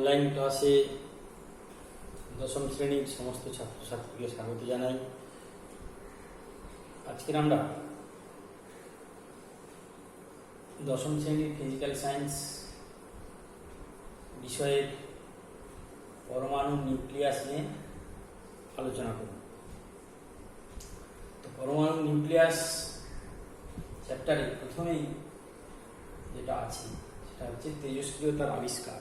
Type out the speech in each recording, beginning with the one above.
Online ক্লাসে দশম শ্রেণীর সমস্ত ছাত্রছাত্রীকে স্বাগত জানাই। আজকের আমরা দশম শ্রেণীর ফিজিক্যাল সায়েন্স বিষয়ের পরমাণু নিউক্লিয়াস নিয়ে আলোচনা করব। তো পরমাণু নিউক্লিয়াস চ্যাপ্টারে প্রথমেই যেটা আছে সেটা হচ্ছে তেজস্ক্রিয়তার আবিষ্কার।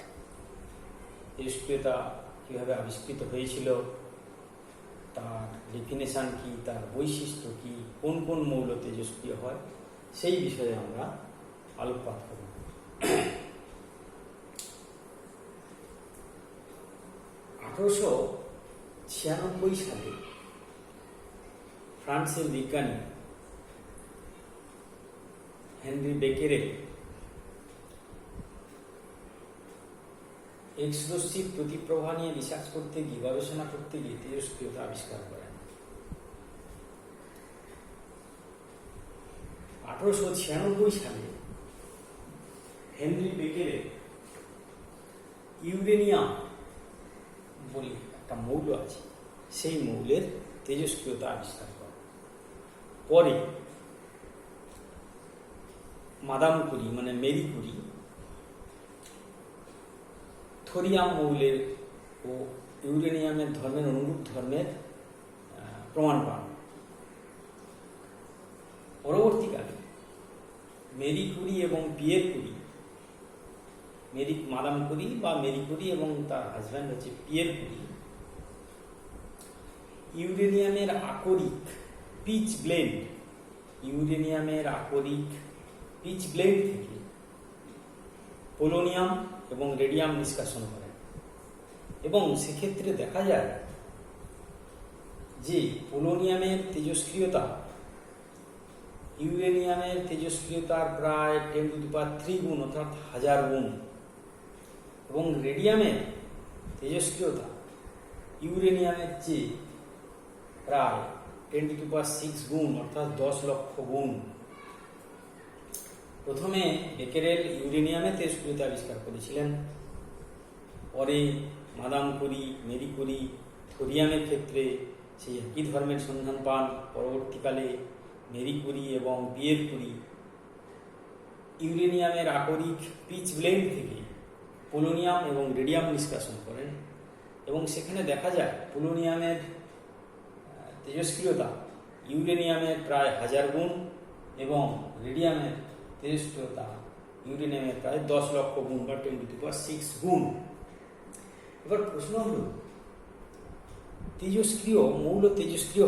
তেজস্ক্রিয়তা কীভাবে আবিষ্কৃত হয়েছিল, তার ডেফিনেশন কি, তার বৈশিষ্ট্য কি, কোন কোন মৌল তেজস্ক্রিয় হয়, সেই বিষয়ে আমরা আলোকপাত করব। 1896 সালে ফ্রান্সের বিজ্ঞানী হেনরি বেকেরেল এক্স রশ্মির প্রতিপ্রভা নিয়ে রিসার্চ করতে গিয়ে, গবেষণা করতে গিয়ে তেজস্ক্রিয়তা আবিষ্কার করেন। 1896 সালে হেনরি বেকেরেল ইউরেনিয়াম বলে একটা মৌল আছে, সেই মৌলের তেজস্ক্রিয়তা আবিষ্কার করেন। পরে মাদাম কুরি মানে মেরি কুরি থোরিয়াম মৌলের ও ইউরেনিয়ামের ধর্মের অনুরূপ ধর্মের প্রমাণ পান। পরবর্তীকালে মেরি কুরি এবং পিয়ের কুরি, মাদাম কুরি বা মেরি কুরি এবং তার হাজব্যান্ড হচ্ছে পিয়ের কুরি, ইউরেনিয়ামের আকরিক পিচ ব্লেন্ড থেকে পোলোনিয়াম এবং রেডিয়াম নিষ্কাশন করেন। এবং সেক্ষেত্রে দেখা যায় যে পোলোনিয়ামের তেজস্ক্রিয়তা ইউরেনিয়ামের তেজস্ক্রিয়তার প্রায় 10³ গুণ, অর্থাৎ 1000 গুণ, এবং রেডিয়ামের তেজস্ক্রিয়তা ইউরেনিয়ামের চেয়ে প্রায় 10⁶ গুণ, অর্থাৎ 10 লক্ষ গুণ। প্রথমে বেকেরেল ইউরেনিয়ামের তেজস্ক্রিয়তা আবিষ্কার করেছিলেন, পরে মাদাম কুরি, মেরি কুরি থোরিয়ামের ক্ষেত্রে সেই একই ধর্মের সন্ধান পান। পরবর্তীকালে মেরি কুরি এবং পিয়ের কুরি ইউরেনিয়ামের আকরিক পিচ ব্লেন্ড থেকে পোলোনিয়াম এবং রেডিয়াম নিষ্কাশন করেন, এবং সেখানে দেখা যায় পোলোনিয়ামের তেজস্ক্রিয়তা ইউরেনিয়ামের প্রায় 1000 গুণ এবং রেডিয়ামের তেজস্ক্রিয়তা ইউরেনিয়ামের প্রায় 10 লক্ষ গুণ বা 10⁶ গুণ। এবার প্রশ্ন হল, মৌল তেজস্ক্রিয়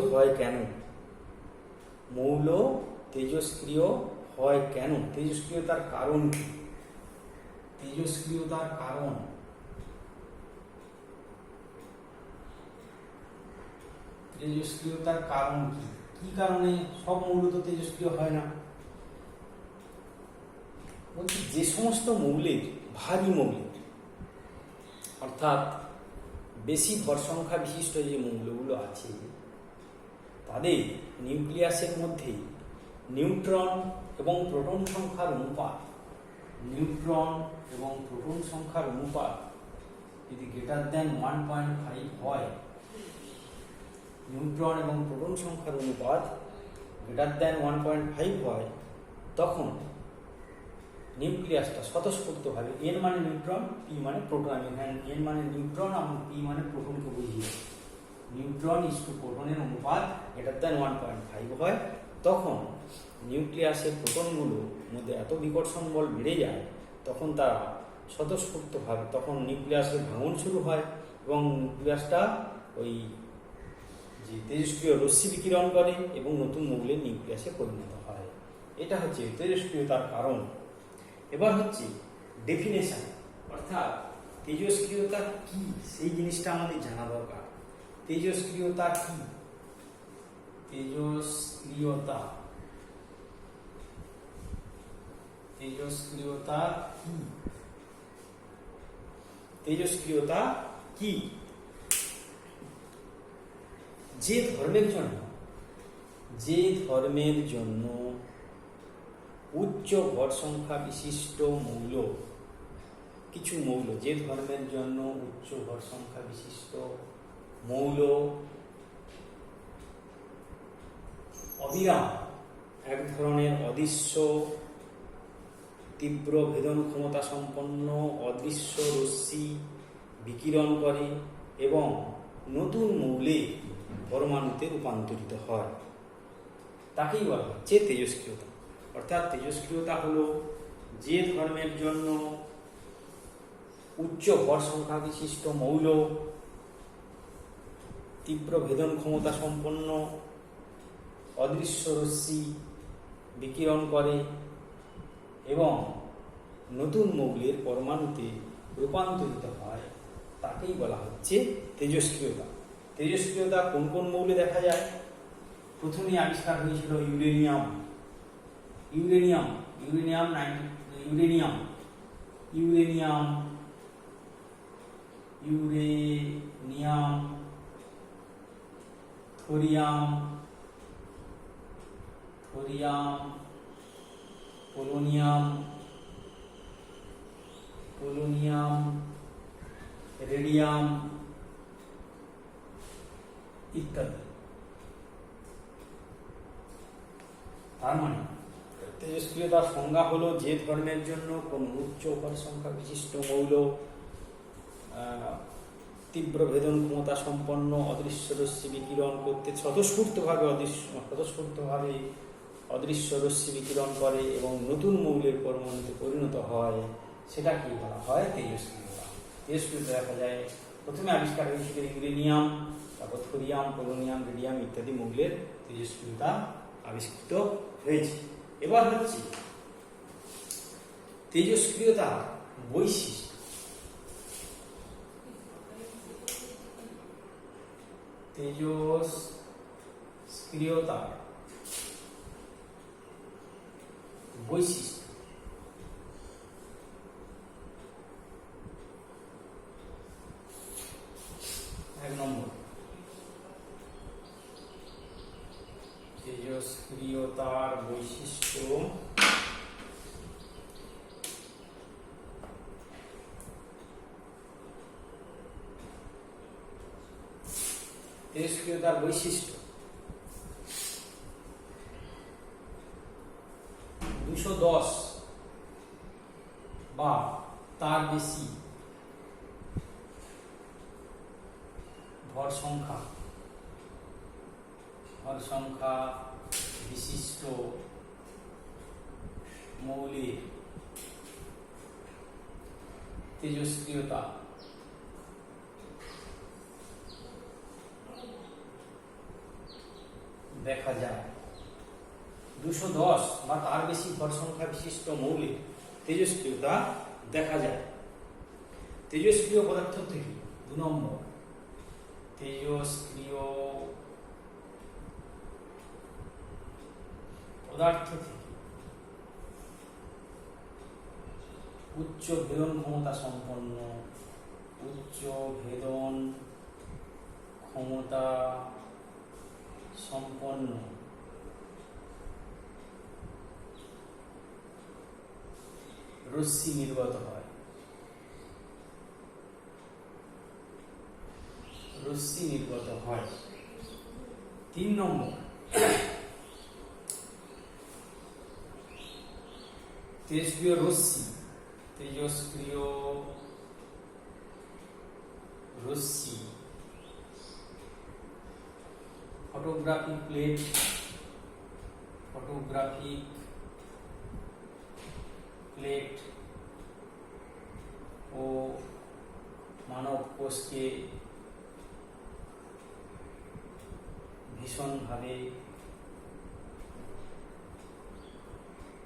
হয় কেন? তেজস্ক্রিয়তার কারণ কি? তেজস্ক্রিয়তার কারণ কি কারণে সব মৌল তো তেজস্ক্রিয় হয় না? বলছি, যে সমস্ত মৌলের, ভারী মৌলের, অর্থাৎ বেশি ভর সংখ্যা বিশিষ্ট যে মৌলগুলো আছে, তাদের নিউক্লিয়াসের মধ্যে নিউট্রন এবং প্রোটন সংখ্যার অনুপাত যদি >1.5 হয়, নিউট্রন এবং প্রোটন সংখ্যার অনুপাত >1.5 হয়, তখন নিউক্লিয়াসটা স্বতঃস্ফূর্তভাবে, n মানে নিউট্রন, p মানে প্রোটন, আমি n মানে নিউট্রন এবং p মানে প্রোটনকে বুঝিয়ে, নিউট্রন ইস্টু প্রোটনের অনুপাত >1.5 হয়, তখন নিউক্লিয়াসের প্রোটনগুলোর মধ্যে এত বিকর্ষণ বল বেড়ে যায়, তখন তারা স্বতঃস্ফূর্তভাবে, তখন নিউক্লিয়াসের ভাঙন শুরু হয় এবং নিউক্লিয়াসটা ওই যে তেজস্ক্রিয় রশ্মি বিকিরণ করে এবং নতুন মৌলের নিউক্লিয়াসে পরিণত হয়। এটা হচ্ছে তেজস্ক্রিয়তার কারণ। এবার হচ্ছে ডেফিনেশন, অর্থাৎ তেজস্ক্রিয়তা কি, সেই জিনিসটা আমাদের জানা দরকার। তেজস্ক্রিয়তা কি? তেজস্ক্রিয়তা কি? যে ধর্মের জন্য উচ্চ ভর সংখ্যা বিশিষ্ট মৌল কিছু মৌল, যে ধর্মের জন্য উচ্চ ভর সংখ্যা বিশিষ্ট মৌল অবিরাম এক ধরনের অদৃশ্য তীব্র ভেদন ক্ষমতা সম্পন্ন অদৃশ্য রশ্মি বিকিরণ করে এবং নতুন মৌলে পরমাণুতে রূপান্তরিত হয়, তাকেই বলা হচ্ছে তেজস্ক্রিয়তা। অর্থাৎ তেজস্ক্রিয়তা হলো যে ধর্মের জন্য উচ্চ ভর সংখ্যা বিশিষ্ট মৌল তীব্র ভেদন ক্ষমতা সম্পন্ন অদৃশ্য রশ্মি বিকিরণ করে এবং নতুন মৌলের পরমাণুতে রূপান্তরিত হয়, তাকেই বলা হচ্ছে তেজস্ক্রিয়তা। তেজস্ক্রিয়তা কোন কোন মৌলে দেখা যায়? প্রথমেই আবিষ্কার হয়েছিল uranium. Uranium uranium uranium uranium uranium thorium thorium polonium polonium radium ইত্যাদি। তার মানে তেজস্ক্রিয়তার সংজ্ঞা হলো যে ধর্মের জন্য কোন উচ্চ ভর সংখ্যা বিশিষ্ট মৌল তীব্র ভেদন ক্ষমতা সম্পন্ন অদৃশ্য রশ্মি বিকিরণ করতে স্বতঃস্ফূর্তভাবে অদৃশ্য রশ্মি বিকিরণ করে এবং নতুন মৌলের পরমাণুতে পরিণত হয়, সেটাকে বলা হয় তেজস্ক্রিয়তা। তেজস্ক্রিয়তা দেখা যায় প্রথমে আবিষ্কার হয়েছিল ইউরেনিয়াম, তারপর থোরিয়াম, পোলোনিয়াম, রেডিয়াম ইত্যাদি মৌলের তেজস্ক্রিয়তা আবিষ্কৃত হয়েছে। এবার হচ্ছে তেজস্ক্রিয়তার বৈশিষ্ট্য। তেজস্ক্রিয়তার বৈশিষ্ট্য। এক নম্বর, তেজস্ক্রিয়তার বৈশিষ্ট্য তেজস্ক্রিয়তার বৈশিষ্ট্য 210 বা তার বেশি ভর সংখ্যা বিশিষ্ট মৌলের তেজস্ক্রিয়তা দেখা যায়। 210 বা তার বেশি ভর সংখ্যা বিশিষ্ট মৌলের তেজস্ক্রিয়তা দেখা যায়। তেজস্ক্রিয় পদার্থ থেকে 2 নম্বর, তেজস্ক্রিয় পদার্থ থেকে উচ্চ ভেদন ক্ষমতা সম্পন্ন রশ্মি নির্গত হয়। 3 নম্বর, তেজস্ক্রিয় রশ্মি ফটোগ্রাফিক প্লেট ও মানব কোষকে ভীষণভাবে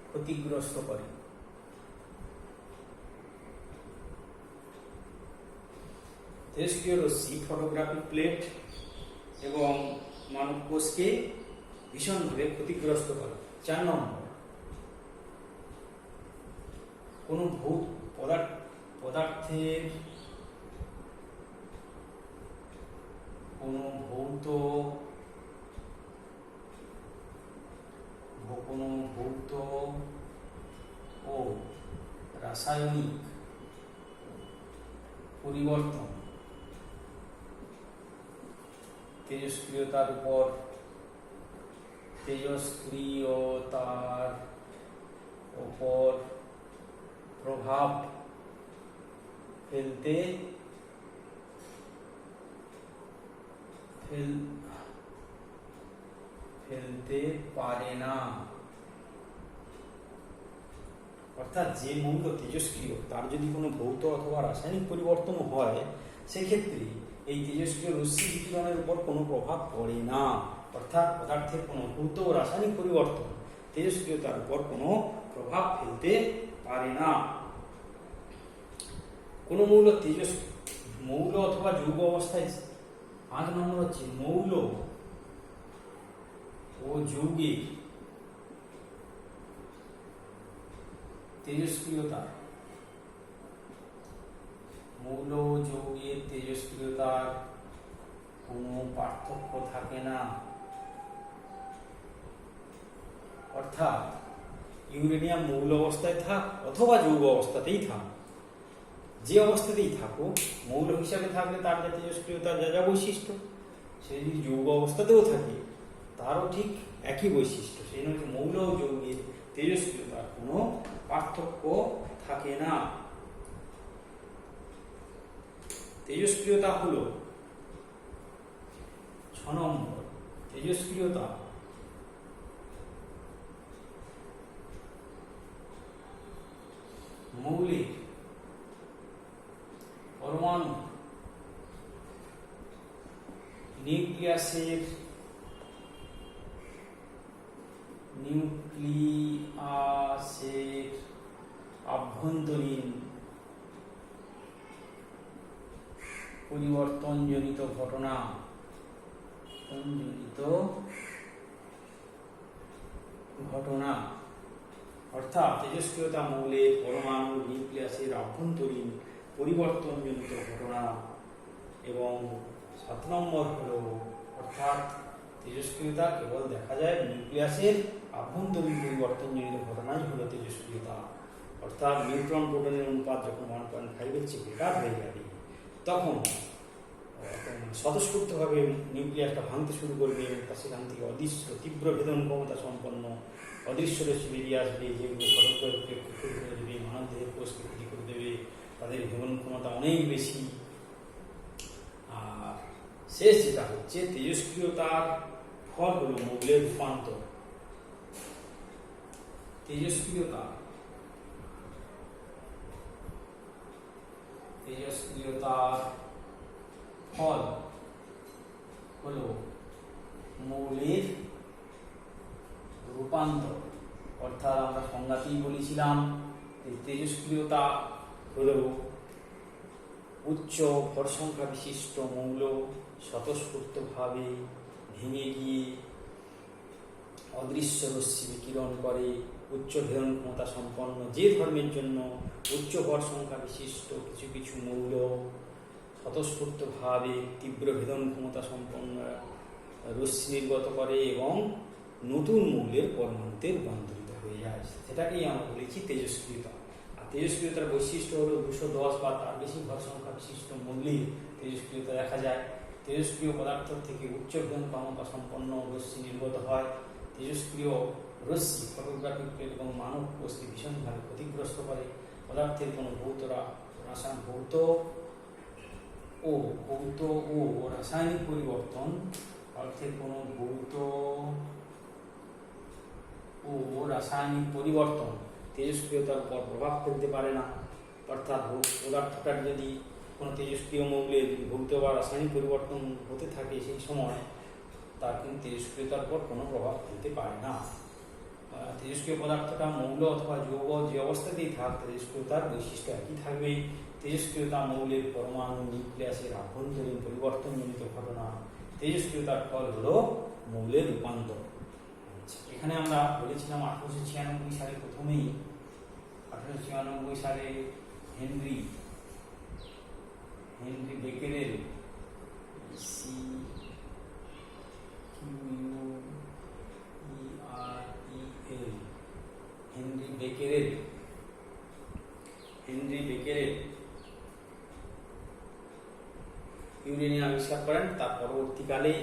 ক্ষতিগ্রস্ত করে। তেজস্ক্রিয় রশ্মি ফটোগ্রাফিক প্লেট এবং মানব কোষকে ভীষণভাবে ক্ষতিগ্রস্ত করে। 4 নম্বর, কোন পদার্থের কোন ভৌত ও রাসায়নিক পরিবর্তন তেজস্ক্রিয়তার উপর প্রভাব ফেলতে পারে না। অর্থাৎ যে মৌল তেজস্ক্রিয় তার যদি কোনো ভৌত অথবা রাসায়নিক পরিবর্তন হয়, সেক্ষেত্রে এই তেজস্ক্রিয় রশ্মি বিকিরণের উপর কোনো প্রভাব পড়ে না। অর্থাৎ পদার্থের কোনো ভৌত ও রাসায়নিক পরিবর্তন তেজস্ক্রিয়তার উপর কোনো প্রভাব ফেলতে পারে না। কোন মৌল অথবা যৌগ অবস্থায় 5 নম্বর হচ্ছে মৌল ও যৌগের তেজস্ক্রিয়তা। মৌল ও যৌগের তেজস্ক্রিয়তার কোনো পার্থক্য থাকে না। অর্থাৎ ইউরেনিয়াম মৌল অবস্থায় থাক অথবা যৌগ অবস্থাতেই থাক, যে অবস্থাতেই থাকুক, মৌল হিসাবে থাকলে তার যে তেজস্ক্রিয়তার যা যা বৈশিষ্ট্য, সে যদি যৌগ অবস্থাতেও থাকে তারও ঠিক একই বৈশিষ্ট্য। সেই জন্য মৌল ও যৌগের তেজস্ক্রিয়তার কোনো পার্থক্য থাকে না। তেজস্ক্রিয়তা হলো 6 নম্বর। তেজস্ক্রিয়তা মৌলের পরমাণু নিউক্লিয়াসের আভ্যন্তরীণ পরিবর্তনজনিত ঘটনা অর্থাৎ তেজস্ক্রিয়তা মৌলের পরমাণু নিউক্লিয়াসের আভ্যন্তরীণ পরিবর্তনজনিত ঘটনা। এবং 7 নম্বর হলো, অর্থাৎ তেজস্ক্রিয়তা কেবল দেখা যায় নিউক্লিয়াসের আভ্যন্তরীণ পরিবর্তনজনিত ঘটনাই হলো তেজস্ক্রিয়তা। অর্থাৎ নিউট্রন প্রোটনের অনুপাত যখন 1.5 এর চেয়ে বেটার হয়ে যাবে, তখন স্বতঃস্ফূর্তভাবে নিউক্লিয়াসটা ভাঙতে শুরু করবে এবং সেখান থেকে অদৃশ্য তীব্র ভেদন ক্ষমতা সম্পন্ন অদৃশ্য রশ্মি বেরিয়ে আসবে, যেগুলো সড়ককে ক্ষতি করে দেবে, মানব দেহের কোষকে ক্ষতি করে দেবে, তাদের ভেদন ক্ষমতা অনেক বেশি। আর শেষ যেটা হচ্ছে তেজস্ক্রিয়তার ফল হলো মৌলের রূপান্তর। তেজস্ক্রিয়তার ফল হলো মৌলের রূপান্তর। অর্থাৎ আমরা সংজ্ঞাতেই বলেছিলাম তেজস্ক্রিয়তা হলো উচ্চ ভর সংখ্যা বিশিষ্ট মৌল স্বতঃস্ফূর্তভাবে ভেঙে গিয়ে অদৃশ্য রশ্মি বিকিরণ করে। উচ্চ ভেদন ক্ষমতা সম্পন্ন যে ধর্মের জন্য উচ্চ ভর সংখ্যা বিশিষ্ট কিছু কিছু মৌল স্বতঃস্ফূর্তভাবে তীব্র ভেদন ক্ষমতা সম্পন্ন রশ্মি নির্গত করে এবং নতুন মৌলের পরমাণুতে রূপান্তরিত হয়ে যায়। সেটাকেই আমরা বলেছি তেজস্ক্রিয়তা। আর তেজস্ক্রিয়তার বৈশিষ্ট্য হলো 210 বা তার বেশি ভর সংখ্যা বিশিষ্ট মৌলের তেজস্ক্রিয়তা দেখা যায়। তেজস্ক্রিয় পদার্থ থেকে উচ্চ ভেদন ক্ষমতা সম্পন্ন রশ্মি নির্গত হয়। তেজস্ক্রিয় রশ্মি ফটোগ্রাফিক প্লেট এবং মানব কোষকে ভীষণভাবে ক্ষতিগ্রস্ত করে। পদার্থের কোনো ভৌত ও রাসায়নিক পরিবর্তন, পদার্থের কোনো ভৌত ও রাসায়নিক পরিবর্তন তেজস্ক্রিয়তার উপর প্রভাব ফেলতে পারে না। অর্থাৎ পদার্থটার যদি কোনো তেজস্ক্রিয় মৌলের ভৌত বা রাসায়নিক পরিবর্তন হতে থাকে, সেই সময় তার কিন্তু তেজস্ক্রিয়তার উপর কোনো প্রভাব ফেলতে পারে না। তেজস্ক্রিয় পদার্থটা মৌল অথবা যৌগ যে অবস্থাতেই থাক, তেজস্ক্রিয়তার বৈশিষ্ট্য একই থাকবে। তেজস্ক্রিয়তা মৌলের পরমাণু নিউক্লিয়াসের আভ্যন্তরীণ পরিবর্তনজনিত ঘটনা। তেজস্ক্রিয়তার ফল হলো মৌলের রূপান্তর। এখানে আমরা বলেছিলাম 1896 সালে প্রথমেই 1896 সালে Henry Becquerel Henry Becquerel uranium আবিষ্কার করেন। তার পরবর্তীকালে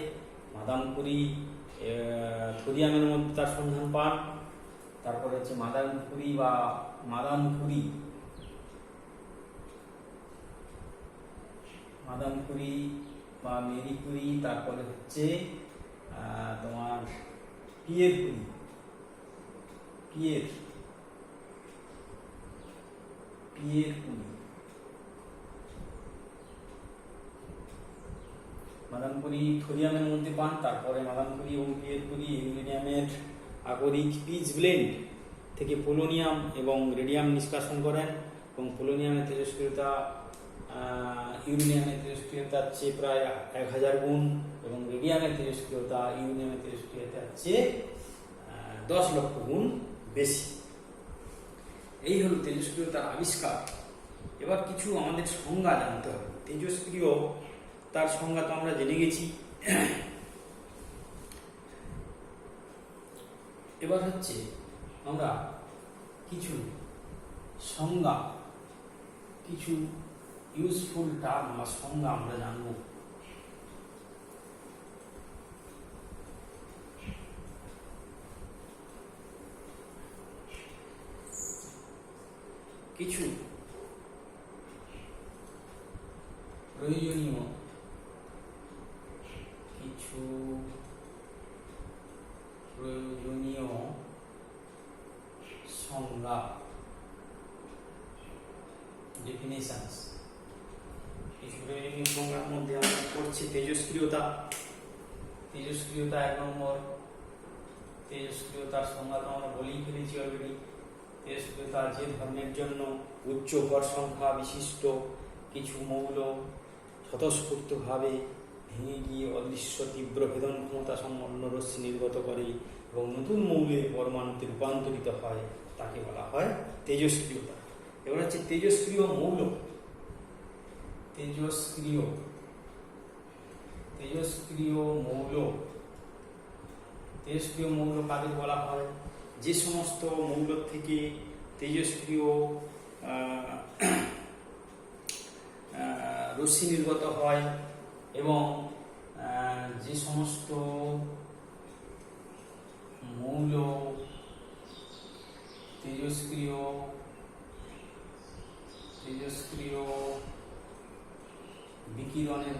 মাদাম কুরি থোরিয়ামের মধ্যে তার সন্ধান পান। তারপরে হচ্ছে মাদাম কুরি বা মেরি কুরি, তারপরে হচ্ছে তোমার পিয়ের কুরি। মাদাম কুরি থোরিয়ামের মধ্যে পান। তারপরে মাদাম কুরি এবং পিয়ের কুরি ইউরেনিয়ামের আগরিক পিচ ব্লেন্ড থেকে পোলোনিয়াম এবং রেডিয়াম নিষ্কাশন করেন, এবং পোলোনিয়ামের তেজস্ক্রিয়তা ইউরেনিয়ামের তেজস্ক্রিয়তার চেয়ে প্রায় 1000 গুণ, এবং রেডিয়ামের তেজস্ক্রিয়তা ইউরেনিয়ামের তেজস্ক্রিয়তার চেয়ে 10 লক্ষ গুণ বেশি। এই হলো তেজস্ক্রিয়তার আবিষ্কার। এবার কিছু আমাদের সংজ্ঞা জানতে হবে। তেজস্ক্রিয় তার সংজ্ঞা তো আমরা জেনে গেছি। এবার হচ্ছে আমরা কিছু সংজ্ঞা, কিছু ইউজফুল টার্ম বা সংজ্ঞা আমরা জানব। কিছু প্রয়োজনীয় সংজ্ঞা, ডেফিনেশনস। কিছু প্রয়োজনীয় সংজ্ঞার মধ্যে আমরা পড়ছি তেজস্ক্রিয়তা। 1 নম্বর, তেজস্ক্রিয়তার সংজ্ঞা তো আমরা বলেই ফেলেছি অলরেডি। তেজস্ক্রিয়তা যে ধর্মের জন্য উচ্চ ভর সংখ্যা বিশিষ্ট কিছু মৌল স্বতঃস্ফূর্তভাবে ভেঙে গিয়ে অদৃশ্য তীব্র ভেদন ক্ষমতা সম্পন্ন রশ্মি নির্গত করে এবং নতুন মৌলের পরমাণুতে রূপান্তরিত হয়, তাকে বলা হয় তেজস্ক্রিয়তা। এবার হচ্ছে তেজস্ক্রিয় মৌল। তেজস্ক্রিয় মৌল কাদের বলা হয়? যে সমস্ত মৌল থেকে তেজস্ক্রিয় রশ্মি নির্গত হয় এবং যে সমস্ত মৌল তেজস্ক্রিয় বিকিরণের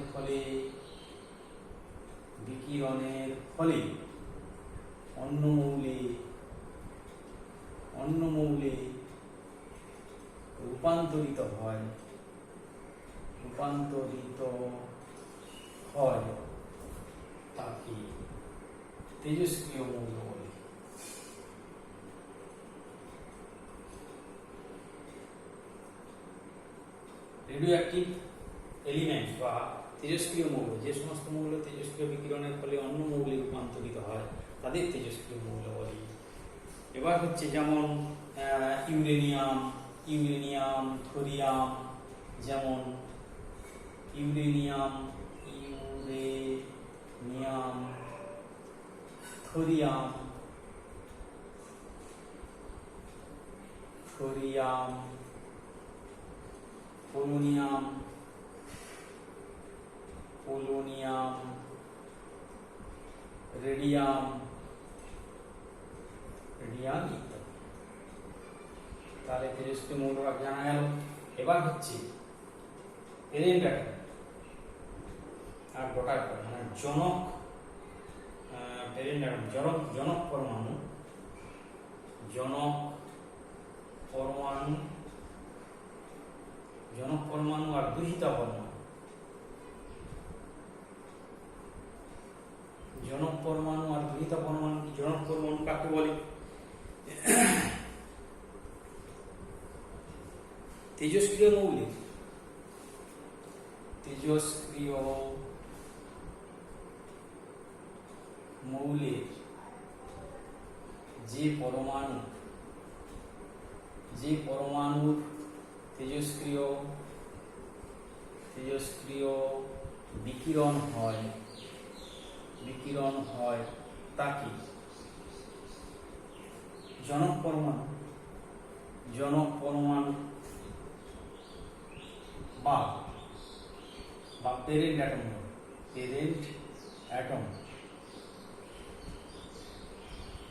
ফলে অন্য মৌলে রূপান্তরিত হয় তাকে তেজস্ক্রিয় মৌল বলে। রেডিওঅ্যাক্টিভ এলিমেন্ট বা তেজস্ক্রিয় মৌল, যে সমস্ত মৌল তেজস্ক্রিয় বিকিরণের ফলে অন্য মৌলে রূপান্তরিত হয় তাদের তেজস্ক্রিয় মৌল বলে। এবার হচ্ছে যেমন ইউরেনিয়াম, থোরিয়াম, যেমন ইউরেনিয়াম, থোরিয়াম, পোলোনিয়াম, রেডিয়াম ইত্যাদি। তাহলে তেজস্ক্রিয় মৌলরা জানা গেল। এবার হচ্ছে এরেন প্যাটার্ন আর ডটার প্যাটার্ন, মানে জনক পরমাণু আর দুহিতা পরমাণু। জনক পরমাণু আর দুহিতা পরমাণু কি? জনক পরমাণু কাকে বলে? তেজস্ক্রিয় মৌলের যে পরমাণুর তেজস্ক্রিয় বিকিরণ হয় তাকে জনক পরমাণু বা বা প্যারেন্ট অ্যাটম বলে, প্যারেন্ট অ্যাটম,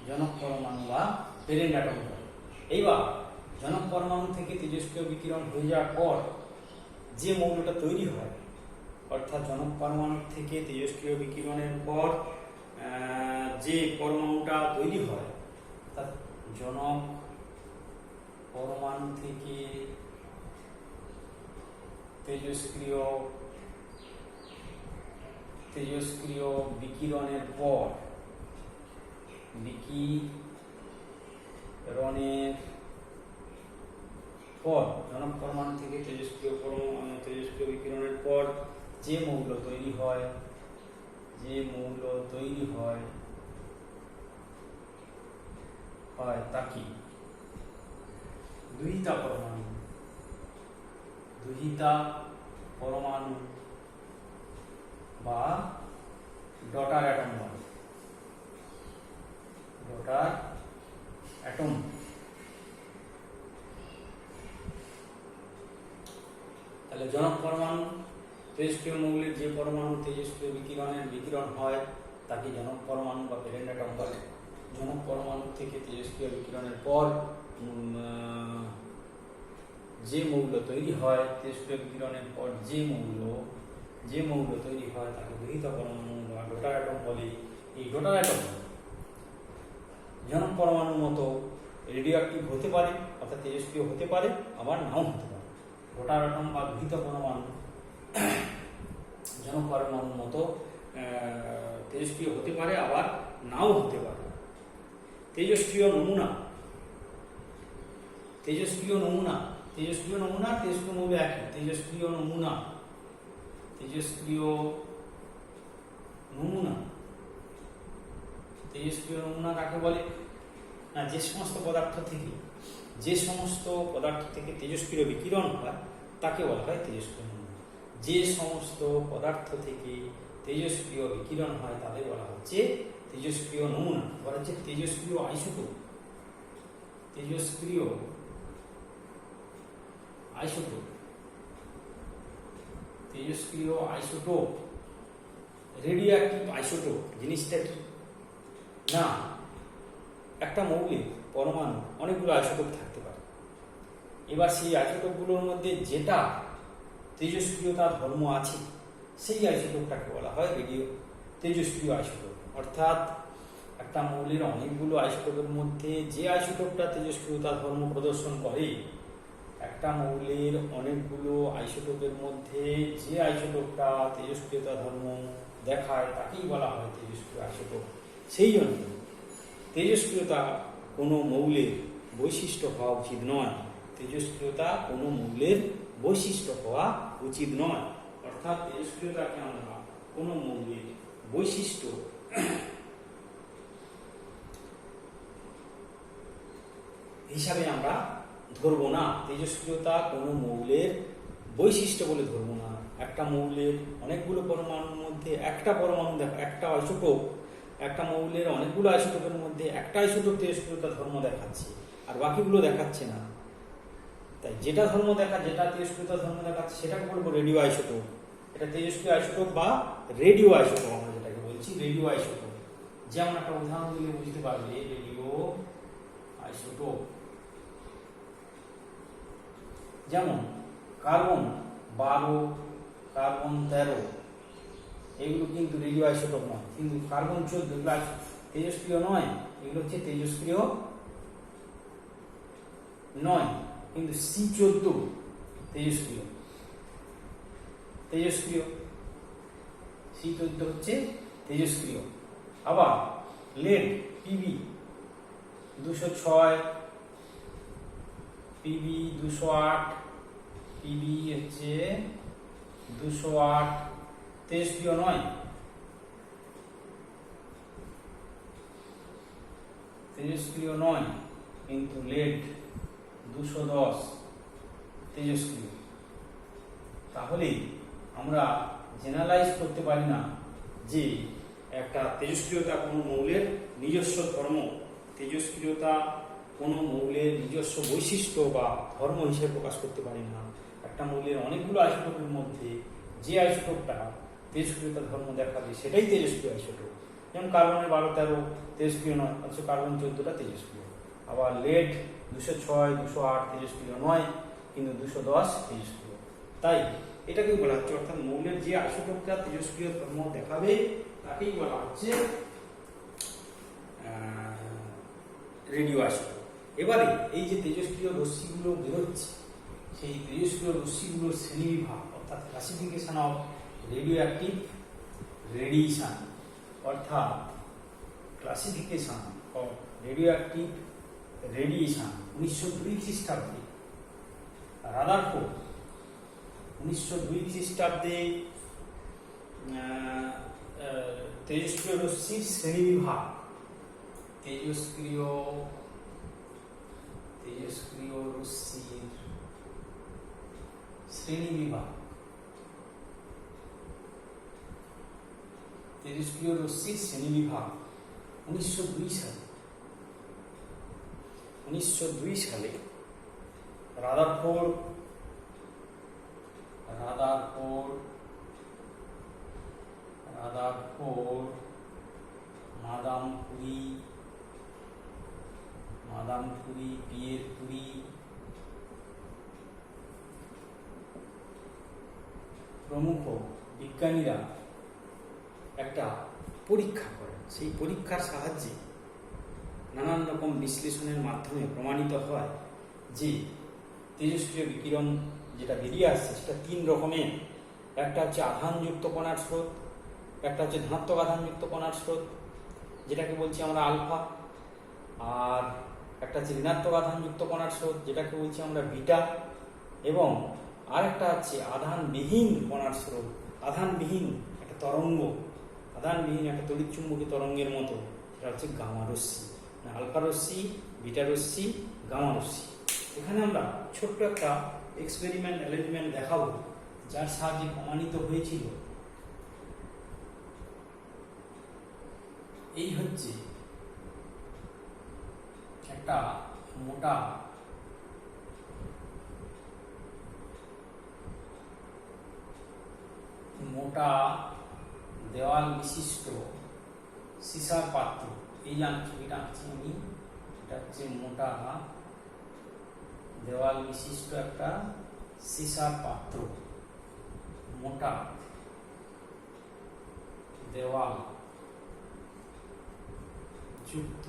জনক পরমাণু বা প্যারেন্ট অ্যাটম বলে। এইবার জনক পরমাণু থেকে তেজস্ক্রিয় বিকিরণ হয়ে যাওয়ার পর যে মৌলটা তৈরি হয়, অর্থাৎ জনক পরমাণু থেকে তেজস্ক্রিয় বিকিরণের পর যে পরমাণুটা তৈরি হয়, অর্থাৎ জনক পরমাণু থেকে তেজস্ক্রিয় বিকিরণের পর জনক পরমাণু থেকে তেজস্ক্রিয় বিকিরণের পর যে মৌল তৈরি হয়, তাকে দুহিতা পরমাণু বা ডটার অ্যাটম বলে, ডটার অ্যাটম। তাহলে জনক পরমাণু, তেজস্ক্রিয় মৌলের যে পরমাণু তেজস্ক্রিয় বিকিরণ হয় তাকে জনক পরমাণু বা প্যারেন্ট অ্যাটম বলে। জনক পরমাণু থেকে তেজস্ক্রিয় বিকিরণের পর যে মৌল তৈরি হয়, তেজস্ক্রিয় বিকিরণের পর যে মৌল তৈরি হয় তাকে দুহিতা পরমাণু বা ডটার অ্যাটম বলে। এই ডটার অ্যাটম জনক পরমাণুর মতো রেডিও অ্যাক্টিভ হতে পারে, অর্থাৎ তেজস্ক্রিয় হতে পারে, আবার নাও হতে পারে। ডটার অ্যাটম বা দুহিতা পরমাণু জনক পরমাণুর মতো তেজস্ক্রিয় হতে পারে, আবার নাও হতে পারে। তেজস্ক্রিয় নমুনা তেজস্ক্রিয় মৌল একই। তেজস্ক্রিয় নমুনা কাকে বলে? না, যে সমস্ত পদার্থ থেকে তেজস্ক্রিয় বিকিরণ হয় তাকে বলা হয় তেজস্ক্রিয় নমুনা। যে সমস্ত পদার্থ থেকে তেজস্ক্রিয় বিকিরণ হয় তাদের বলা হচ্ছে তেজস্ক্রিয় নমুনা। বলা হচ্ছে তেজস্ক্রিয় আইসোটোপ। রেডিও অ্যাক্টিভ আইসোটোপ জিনিসটা কি? না, একটা মৌলের পরমাণু অনেকগুলো আইসোটোপ থাকতে পারে। এবার সেই আইসোটোপগুলোর মধ্যে যেটা তেজস্ক্রিয়তা ধর্ম আছে সেই আইসোটোপটাকে বলা হয় তেজস্ক্রিয় আইসোটোপ। অর্থাৎ একটা মৌলের অনেকগুলো আইসোটোপের মধ্যে যে আইসোটোপটা তেজস্ক্রিয়তা ধর্ম প্রদর্শন করে, একটা মৌলের অনেকগুলো আইসোটোপের মধ্যে যে আইসোটোপটা তেজস্ক্রিয়তা ধর্ম দেখায় তাকেই বলা হয় তেজস্ক্রিয় আইসোটোপ। সেই জন্য তেজস্ক্রিয়তা কোনো মৌলের বৈশিষ্ট্য হওয়া উচিত নয়। অর্থাৎ তেজস্ক্রিয়তাকে আমরা কোনো মৌলের বৈশিষ্ট্য হিসাবে আমরা ধরবো না। তেজস্ক্রিয়তা কোনো মৌলের বৈশিষ্ট্য বলে ধরবো না। একটা মৌলের অনেকগুলো পরমাণুর মধ্যে একটা পরমাণু একটা আইসোটোপ, একটা মৌলের অনেকগুলো আইসোটোপের মধ্যে একটা আইসোটোপ তেজস্ক্রিয়তা ধর্ম দেখাচ্ছে আর বাকিগুলো দেখাচ্ছে না। তাই যেটা তেজস্ক্রিয়তা ধর্ম দেখাচ্ছে সেটাকে বলবো রেডিও আইসোটোপ। এটা তেজস্ক্রিয় আইসোটোপ বা রেডিও আইসোটোপ, আমরা যেটাকে বলছি রেডিও আইসোটোপ। যেমন একটা উদাহরণ দিলে বুঝতে পারবে, রেডিও আইসোটোপ যেমন কার্বন 12, কার্বন 13, এগুলো কিন্তু রেডিও আইসোটোপ নয়। কিন্তু কার্বন 14 এগুলো তেজস্ক্রিয় নয়, এগুলো হচ্ছে তেজস্ক্রিয় নয়। কিন্তু C14 তেজস্ক্রিয়, C14 হচ্ছে তেজস্ক্রিয়। আবার lead Pb 206, Pb 208, Pb হচ্ছে 208 তেজস্ক্রিয় নয়, কিন্তু lead 210 তেজস্ক্রিয়। তাহলে আমরা জেনারেলাইজ করতে পারি না যে একটা তেজস্ক্রিয়তা কোনো মৌলের নিজস্ব ধর্ম, তেজস্ক্রিয়তা কোনো মৌলের নিজস্ব বৈশিষ্ট্য বা ধর্ম হিসেবে প্রকাশ করতে পারি না। একটা মৌলের অনেকগুলো আইসোটোপের মধ্যে যে আইসোটোপটা তেজস্ক্রিয়তা ধর্ম দেখাবে সেটাই তেজস্ক্রিয় আইসোটোপ। যেমন কার্বনের 12-13 তেজস্ক্রিয় নয়, অথচ কার্বন 14টা তেজস্ক্রিয়। আবার lead 206, 208 তেজস্ক্রিয় নয়, কিন্তু 210 তেজস্ক্রিয়। তাই এটাকেই বলা হচ্ছে, অর্থাৎ মৌলের যে আইসোটোপটা তেজস্ক্রিয় ধর্ম দেখাবে তাকেই বলা হচ্ছে রেডিও আইসোটোপ। এবারে এই যে তেজস্ক্রিয় রশ্মিগুলো বেরোচ্ছে, সেই তেজস্ক্রিয় রশ্মিগুলোর শ্রেণীবিভাগ অর্থাৎ classification of radio active radiation, অর্থাৎ classification of radio active radiation 1902 খ্রিস্টাব্দে রাদারফোর্ড 1902 খ্রিস্টাব্দে তেজস্ক্রিয় রশ্মির শ্রেণীবিভাগ, তেজস্ক্রিয় রশ্মির শ্রেণীবিভাগ, তেজস্ক্রিয় রশ্মির শ্রেণীবিভাগ 1902 সালে রাদারফোর্ড মাদামপুরি পিয়ের কুরি প্রমুখ বিজ্ঞানীরা একটা পরীক্ষা করেন। সেই পরীক্ষার সাহায্যে নানান রকম বিশ্লেষণের মাধ্যমে প্রমাণিত হয় যে তেজস্ক্রিয় বিকিরণ যেটা বেরিয়ে আসছে সেটা 3 রকমের। একটা হচ্ছে আধানযুক্ত কণার স্রোত, একটা হচ্ছে ধনাত্মক আধানযুক্ত কণার স্রোত যেটাকে বলছি আমরা আলফা, আর একটা হচ্ছে ঋণাত্মক আধানযুক্ত কণার স্রোত যেটাকে বলছি আমরা বিটা, এবং আরেকটা হচ্ছে আধানবিহীন কণার স্রোত, আধানবিহীন একটা তরঙ্গ, আধানবিহীন একটা তড়িৎচুম্বকী তরঙ্গের মতো, সেটা হচ্ছে গামা রশ্মি, আলফা রশ্মি, বিটা রশ্মি, গামা রশ্মি। এখানে আমরা ছোট্ট একটা এক্সপেরিমেন্ট অ্যারেঞ্জমেন্ট দেখাবো, যার সাহায্যে প্রমাণিত হয়েছিল। এই হচ্ছে একটা মোটা দেওয়াল বিশিষ্ট সীসার পাত্র। এই যে ছবিটা আঁকছি আমি, এটা হচ্ছে মোটা দেওয়াল বিশিষ্ট একটা সীসার পাত্র, মোটা দেওয়াল যুক্ত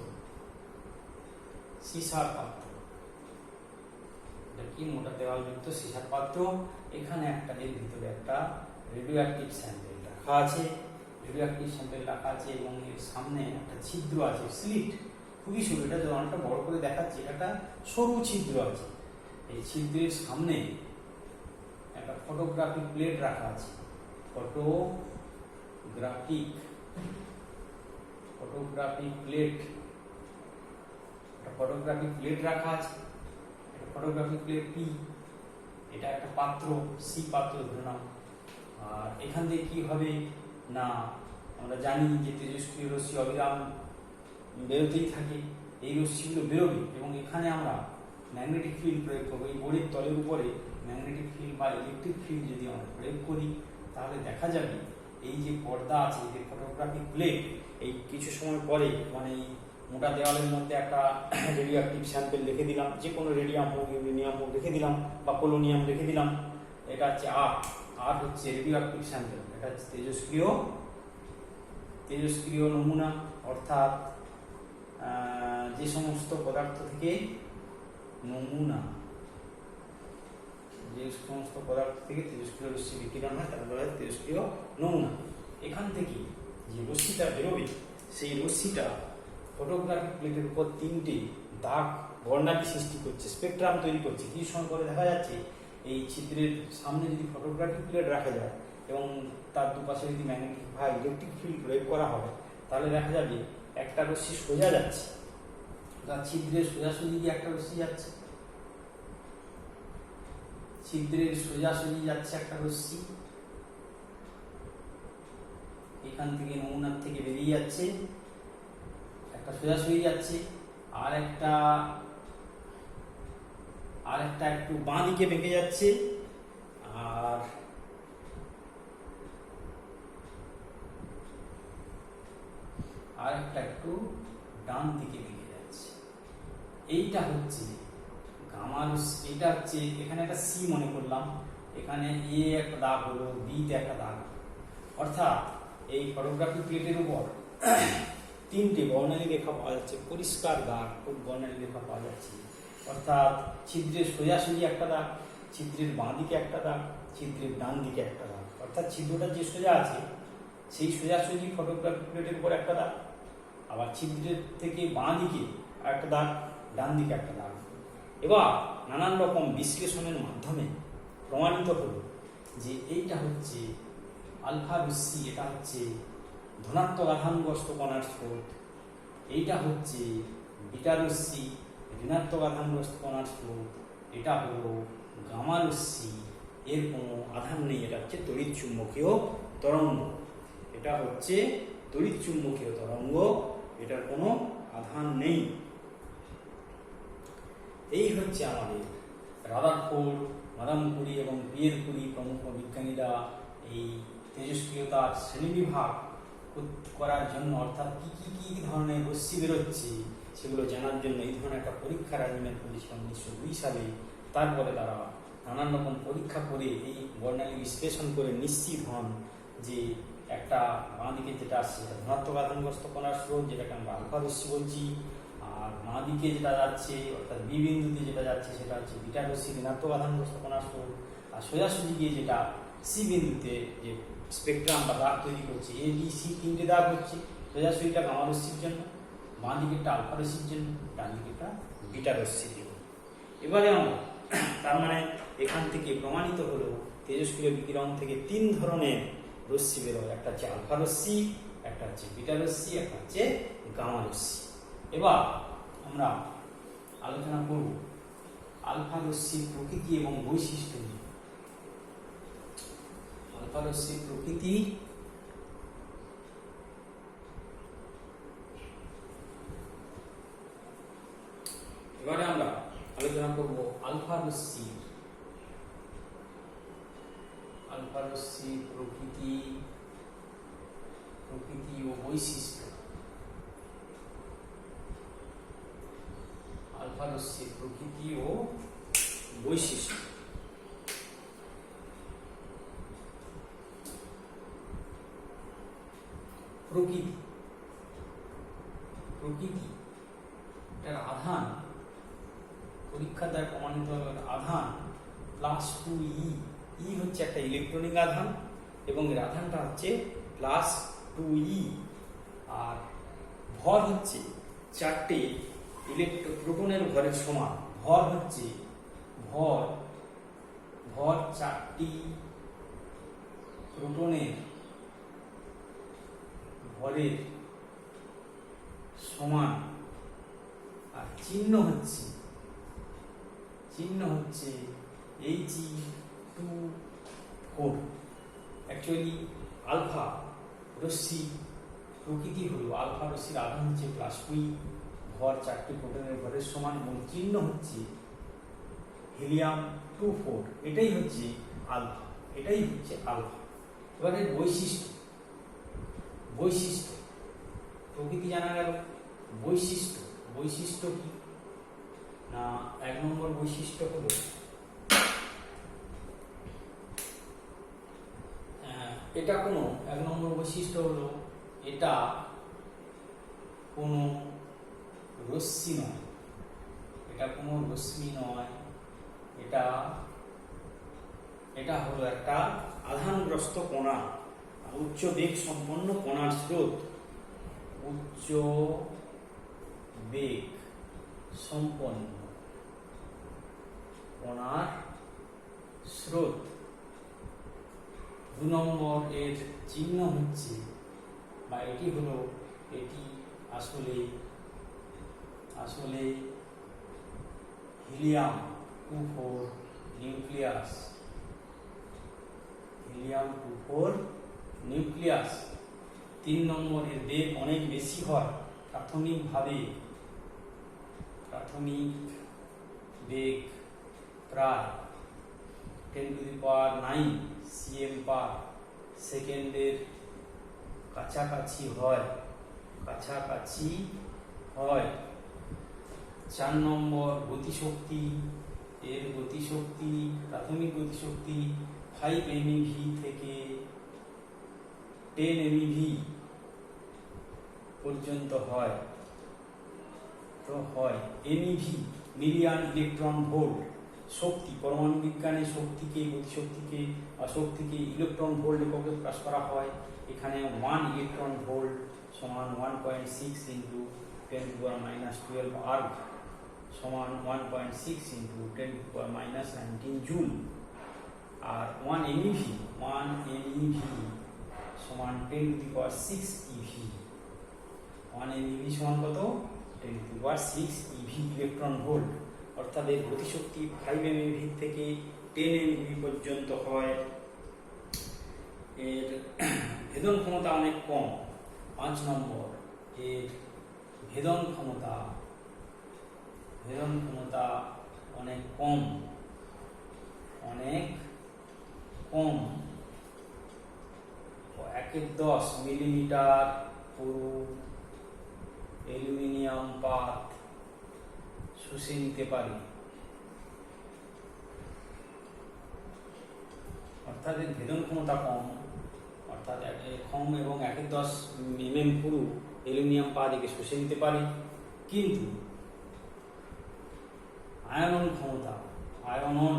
সীসার পাত্র। এটা কি? মোটা দেওয়াল যুক্ত সীসার পাত্র। এখানে একটা, এর ভিতরে একটা রেডিও অ্যাক্টিভ স্যাম্পেল রাখা আছে, রেডিও অ্যাক্টিভ স্যাম্পেল রাখা আছে, এবং এর সামনে একটা ছিদ্র আছে, স্লিট, খুবই সরু। এটা যদি অনেকটা বড় করে দেখাচ্ছে, এটা একটা সরু ছিদ্র আছে। এই ছিদ্রের সামনে একটা ফটোগ্রাফিক প্লেট রাখা আছে, ফটোগ্রাফিক প্লেট, একটা ফটোগ্রাফিক প্লেট রাখা আছে। ফটোগ্রাফিক প্লেট পি, এটা একটা পাত্র, সি পাত্র ধরে নাও। আর এখান থেকে কি হবে না, আমরা জানি যে তেজস্ক্রিয় রশ্মি অবিরাম বেরোতেই থাকে, এই রশ্মিগুলো বেরোবে, এবং এখানে আমরা ম্যাগনেটিক ফিল্ড প্রয়োগ করবো। এই বোর্ডের তলের উপরে ম্যাগনেটিক ফিল্ড বা ইলেকট্রিক ফিল্ড যদি আমরা প্রয়োগ করি, তাহলে দেখা যাবে এই যে পর্দা আছে, যে ফটোগ্রাফিক প্লেট, এই কিছু সময় পরে, মানে মোটা দেওয়ালের মধ্যে একটা রেডিও অ্যাক্টিভ স্যাম্পেল রেখে দিলাম, যে কোনো রেডিয়াম হোক, ইউরেনিয়াম হোক রেখে দিলাম, বা পোলোনিয়াম রেখে দিলাম। এটা হচ্ছে আর হচ্ছে রেডিও অ্যাক্টিভ স্যাম্পেল। এটা হচ্ছে তেজস্ক্রিয় নমুনা, অর্থাৎ যে সমস্ত পদার্থ থেকে তেজস্ক্রিয় রশ্মি বিকিরণ হয় তার বলা হয় তেজস্ক্রিয় নমুনা। এখান থেকে যে রশ্মিটা বেরোবে, সেই রশ্মিটা ফটোগ্রাফিক প্লেটের উপর 3টে দাগ বর্ণালী সৃষ্টি করছে, স্পেকট্রাম তৈরি করছে। কিছু সময় পরে দেখা যাচ্ছে এই ছিদ্রের সামনে যদি ফটোগ্রাফিক প্লেট রাখা যায় এবং তার দুপাশে যদি ম্যাগনেটিক বা ইলেকট্রিক ফিল্ড প্রয়োগ করা হয়, তাহলে দেখা যাবে একটা রশ্মি সোজা যাচ্ছে, তার ছিদ্রের সোজাসুজি দিয়ে একটা রশ্মি যাচ্ছে, ছিদ্রের সোজাসুজি যাচ্ছে একটা রশ্মি, এখান থেকে নমুনার থেকে বেরিয়ে যাচ্ছে, একটা সোজাসুজি যাচ্ছে, আর একটা একটু বাঁ দিকে বেঁকে যাচ্ছে, আর আর একটা একটু ডান দিকে দিকে যাচ্ছে। এইটা হচ্ছে গামা রশ্মি, এটা হচ্ছে এখানে একটা সি মনে করলাম, এখানে এ একটা দাগ হলো, বি তে একটা দাগ, অর্থাৎ এই ফটোগ্রাফিক প্লেটের উপর তিনটে বর্ণালী রেখা পাওয়া যাচ্ছে, পরিষ্কার দাগ, খুব বর্ণালী রেখা পাওয়া যাচ্ছে। অর্থাৎ ছিদ্রের সোজাসুজি একটা দাগ, ছিদ্রের বাঁ দিকে একটা দাগ, ছিদ্রের ডান দিকে একটা দাগ। অর্থাৎ ছিদ্রটা যে সোজা আছে সেই সোজাসুজি ফটোগ্রাফিক প্লেটের উপর একটা দাগ, আবার ছিদ্রের থেকে বাঁ দিকে একটা দাগ, ডান দিকে একটা দাগ। এবার নানান রকম বিশ্লেষণের মাধ্যমে প্রমাণিত হলো যে এইটা হচ্ছে আলফা রশ্মি, এটা হচ্ছে ধনাত্মক আধানগ্রস্ত কণার স্রোত, এইটা হচ্ছে বিটা রশ্মি, ঋণাত্মক আধানগ্রস্ত কণার স্রোত, এটা হলো গামা রশ্মি, এর কোনো আধান নেই, এটা হচ্ছে তড়িৎ চুম্বকীয় তরঙ্গ, এটা হচ্ছে তড়িৎ চুম্বকীয় তরঙ্গ, এটার কোনো আধান নেই। এই হচ্ছে আমাদের রাদারফোর্ড, মাদাম কুরি এবং পিয়ের কুরি প্রমুখ বিজ্ঞানীরা এই তেজস্ক্রিয়তার শ্রেণীবিভাগ করার জন্য, অর্থাৎ কি ধরনের রশ্মি বেরোচ্ছে সেগুলো জানার জন্য এই ধরনের একটা পরীক্ষার আয়োজন করেছিল 1902 সালে। তারপরে তারা নানান রকম পরীক্ষা করে এই বর্ণালী বিশ্লেষণ করে নিশ্চিত হন যে একটা বাঁ দিকে যেটা আসছে ধনাত্মক আধানগ্রস্ত কণার স্রোত, যেটাকে আমরা আলফা রশ্মি বলছি, আর বাঁ দিকে যেটা যাচ্ছে অর্থাৎ বি বিন্দুতে যেটা যাচ্ছে সেটা হচ্ছে বিটা রশ্মি, ঋণাত্মক আধানগ্রস্ত কণার স্রোত, আর সোজাসুজি গিয়ে যেটা সি বিন্দুতে যে স্পেকট্রাম বা দাগ তৈরি করছে, এ বি সি তিনটে দাগ হচ্ছে, সোজাসুজিটা গামা রশ্মির জন্য, বাঁ দিকেরটা আলফা রশ্মির জন্য, ডান দিকেরটা বিটা রশ্মির জন্য। এবারে আমরা তার মানে এখান থেকে প্রমাণিত হলো তেজস্ক্রিয় বিকিরণ থেকে তিন ধরনের রশ্মি বেরোয়, একটা হচ্ছে আলফা রশ্মি, একটা হচ্ছে বিটা রশ্মি, একটা হচ্ছে গামা রশ্মি। এবার আমরা আলোচনা করব আলফা রশ্মির প্রকৃতি এবং বৈশিষ্ট্য নিয়ে। আলফা রশ্মির প্রকৃতি এবারে আমরা আলোচনা করব আলফা রশ্মির প্রকৃতি ও বৈশিষ্ট্য। আলফা রশ্মির প্রকৃতি ও বৈশিষ্ট্য। প্রকৃতি এটার আধান পরীক্ষার দ্বারা প্রমাণিত হবে, আধান +2e, ই হচ্ছে একটা ইলেকট্রনিক আধান এবং এর আধানটা হচ্ছে +2e, আর ভর হচ্ছে 4টে প্রোটনের ভরের সমান। ভর হচ্ছে ভর 4টি প্রোটনের ভরের সমান, আর চিহ্ন হচ্ছে He2O4। অ্যাকচুয়ালি আলফা রশ্মি প্রকৃতি হলো, আলফা রশ্মির আধান হচ্ছে +2e, ভর 4টি প্রোটনের ভরের সমান এবং চিহ্ন হচ্ছে He2O4। এটাই হচ্ছে আলফা। এবারে বৈশিষ্ট্য প্রকৃতি জানা গেল, বৈশিষ্ট্য কি না, 1 নম্বর বৈশিষ্ট্য হলো এটা কোনো 1 নম্বর বৈশিষ্ট্য হলো এটা কোনো রশ্মি নয়, এটা হলো একটা আধানগ্রস্ত কণা, উচ্চ বেগ সম্পন্ন কণার স্রোত, উচ্চ বেগ সম্পন্ন কণার স্রোত। 2 নম্বর এর চিহ্ন হচ্ছে বা এটি আসলে He2O4 নিউক্লিয়াস। 3 নম্বর এর বেগ অনেক বেশি হয়, প্রাথমিক বেগ প্রায় 10⁹ cm/s কাছাকাছি হয়, কাছাকাছি হয়। 4 নম্বর গতিশক্তি, এর গতিশক্তি প্রাথমিক গতিশক্তি 5 MeV থেকে 10 MeV পর্যন্ত হয়। তো হয় MeV মিলিয়ন ইলেকট্রন ভোল্ট। শক্তি, পরমাণু বিজ্ঞানে শক্তিকে, গতিশক্তিকে বা শক্তিকে ইলেকট্রন ভোল্ট এককে প্রকাশ করা হয়। এখানে 1 ইলেকট্রন ভোল্ট সমান 1.6 ইন্টু 10⁻⁻12 আর্গ সমান 1.6 ইন্টু 10⁻⁻19 জুল। আর 1 MeV সমান 10⁶ eV। 1 MeV সমান কত? 10⁶ eV ইলেকট্রন ভোল্ট। অর্থাৎ এর গতিশক্তি 5 MeV থেকে 10 MeV পর্যন্ত হয়। এর ভেদন ক্ষমতা অনেক কম। 5 নম্বর, এর ভেদন ক্ষমতা অনেক কম, অনেক কম। 1/10 মিলিমিটার পুরু অ্যালুমিনিয়াম পাত শুষে নিতে পারে। অর্থাৎ এর ভেদন ক্ষমতা কম, অর্থাৎ কম এবং 1/10 mm পুরু অ্যালুমিনিয়াম পাত একে শুষে নিতে পারে। কিন্তু আয়নন ক্ষমতা, আয়নন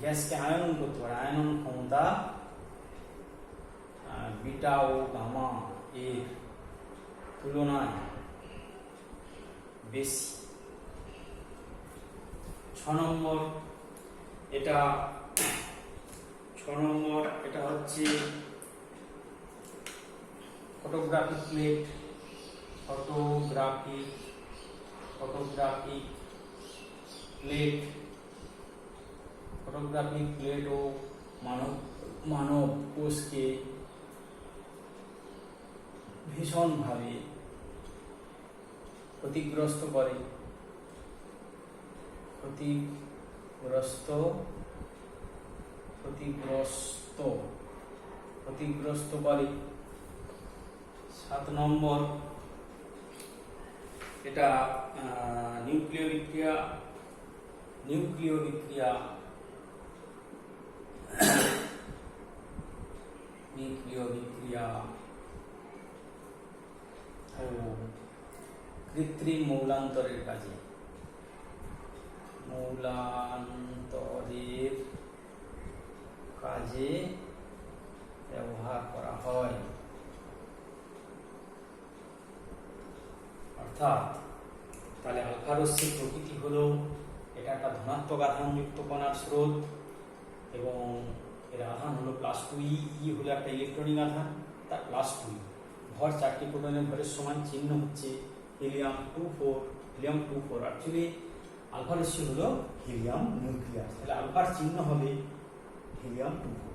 গ্যাসকে আয়নন করতে পারে, আয়নন ক্ষমতা বিটা ও গামা এর তুলনায় বেশি। 6 নম্বর, এটা হচ্ছে ফটোগ্রাফিক প্লেট। ফটোগ্রাফিক প্লেট ও মানব কোষকে ভীষণভাবে ক্ষতিগ্রস্ত করে। 7 নম্বর, এটা নিউক্লিয় বিক্রিয়া ও কৃত্রিম মৌলান্তরের কাজে ব্যবহার করা হয়। অর্থাৎ তাহলে আলফা রশ্মির প্রকৃতি হলো, এটা একটা ধনাত্মক আধানযুক্ত কণার স্রোত এবং এর আধান হলো +2e। ই হলো একটা ইলেকট্রনিক আধান, তার +2e। ভর 4টি প্রোটনের ভরের সমান। চিহ্ন হচ্ছে হিলিয়াম-24। অ্যাকচুয়ালি আলফা রশ্মি হলো হিলিয়াম নিউক্লিয়াস, তাহলে আলফার চিহ্ন হবে হিলিয়াম-24।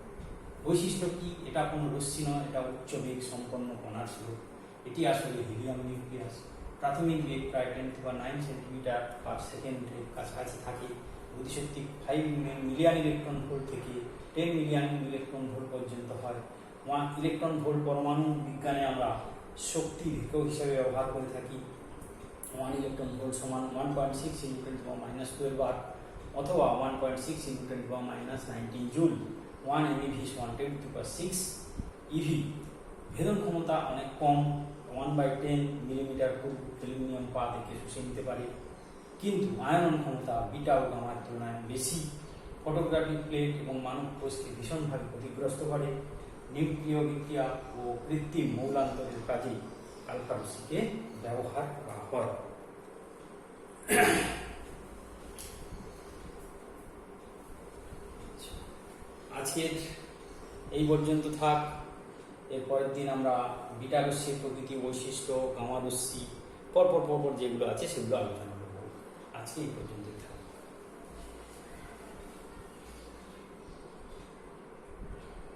বৈশিষ্ট্য কি? এটা কোনো রশ্মি নয়, এটা উচ্চ বেগ সম্পন্ন কণার স্রোত। এটি আসলে হিলিয়াম নিউক্লিয়াস। প্রাথমিক বেগ প্রায় 10⁹ সেকেন্ড/সেকেন্ডের কাছাকাছি থাকে। গতিশক্তি 5 মিলিয়ন ইলেকট্রন ভোল্ট থেকে 10 মিলিয়ন ইলেকট্রন ভোল্ট পর্যন্ত হয়। 1 ইলেকট্রন ভোল্ট পরমাণু বিজ্ঞানে আমরা শক্তির একক হিসেবে ব্যবহার করে থাকি। 1 ইলেকট্রন ভোল্ট সমান 1.6 × 10⁻12 বার অথবা 1.6 × 10⁻19 জুল। 1 MeV সমান 10⁶ eV। ভেদন ক্ষমতা অনেক কম, 1/10 মিলিমিটার পুরু অ্যালুমিনিয়াম পাত একে শুষে নিতে পারে। কিন্তু আয়নন ক্ষমতা বিটা ও গামার তুলনায় বেশি। ফটোগ্রাফিক প্লেট এবং মানব কোষকে ভীষণভাবে ক্ষতিগ্রস্ত করে। নিউক্লিয় বিক্রিয়া ও কৃত্রিম মৌলান্তরের কাজে আলফা রশ্মিকে ব্যবহার করা হয়। আজকের এই পর্যন্ত থাক। এরপরের দিন আমরা বিটা রশ্মির প্রকৃতি, বৈশিষ্ট্য, গামা রশ্মি পরপর যেগুলো আছে সেগুলো আলোচনা করব। আজকে এই পর্যন্ত।